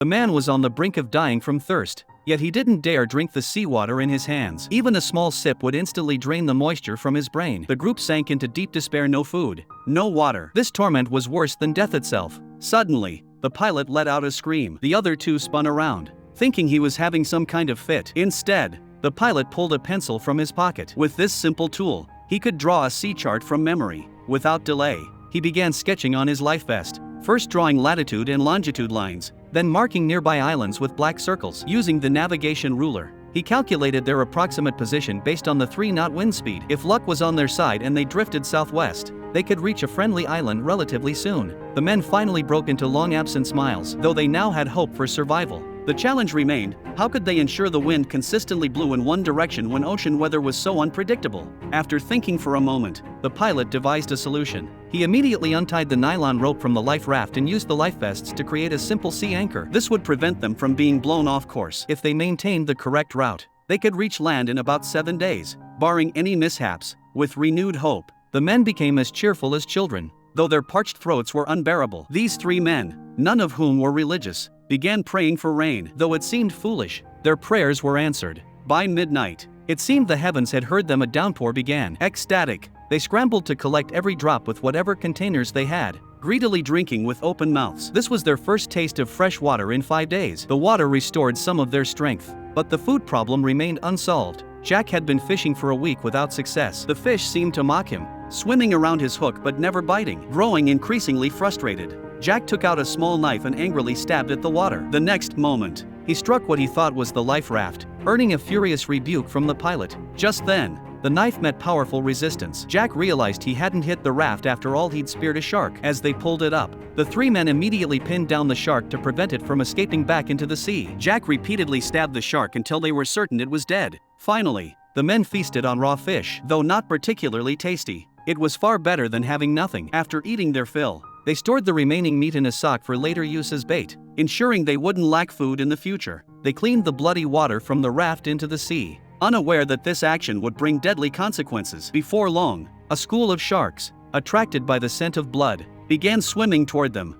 The man was on the brink of dying from thirst, yet he didn't dare drink the seawater in his hands. Even a small sip would instantly drain the moisture from his brain. The group sank into deep despair. No food, no water. This torment was worse than death itself. Suddenly, the pilot let out a scream. The other two spun around, thinking he was having some kind of fit. Instead, the pilot pulled a pencil from his pocket. With this simple tool, he could draw a sea chart from memory. Without delay, he began sketching on his life vest, first drawing latitude and longitude lines, then marking nearby islands with black circles. Using the navigation ruler, he calculated their approximate position based on the 3-knot wind speed. If luck was on their side and they drifted southwest, they could reach a friendly island relatively soon. The men finally broke into long-absent smiles, though they now had hope for survival. The challenge remained: how could they ensure the wind consistently blew in one direction when ocean weather was so unpredictable? After thinking for a moment, the pilot devised a solution. He immediately untied the nylon rope from the life raft and used the life vests to create a simple sea anchor. This would prevent them from being blown off course. If they maintained the correct route, they could reach land in about 7 days, barring any mishaps. With renewed hope, the men became as cheerful as children, though their parched throats were unbearable. These 3 men, none of whom were religious, began praying for rain. Though it seemed foolish, their prayers were answered. By midnight, it seemed the heavens had heard them. A downpour began. Ecstatic, they scrambled to collect every drop with whatever containers they had, greedily drinking with open mouths. This was their first taste of fresh water in 5 days. The water restored some of their strength, but the food problem remained unsolved. Jack had been fishing for a week without success. The fish seemed to mock him, swimming around his hook but never biting. Growing increasingly frustrated, Jack took out a small knife and angrily stabbed at the water. The next moment, he struck what he thought was the life raft, earning a furious rebuke from the pilot. Just then, the knife met powerful resistance. Jack realized he hadn't hit the raft after all. He'd speared a shark. As they pulled it up, the 3 men immediately pinned down the shark to prevent it from escaping back into the sea. Jack repeatedly stabbed the shark until they were certain it was dead. Finally, the men feasted on raw fish. Though not particularly tasty, it was far better than having nothing. After eating their fill, they stored the remaining meat in a sock for later use as bait, ensuring they wouldn't lack food in the future. They cleaned the bloody water from the raft into the sea, unaware that this action would bring deadly consequences. Before long, a school of sharks, attracted by the scent of blood, began swimming toward them.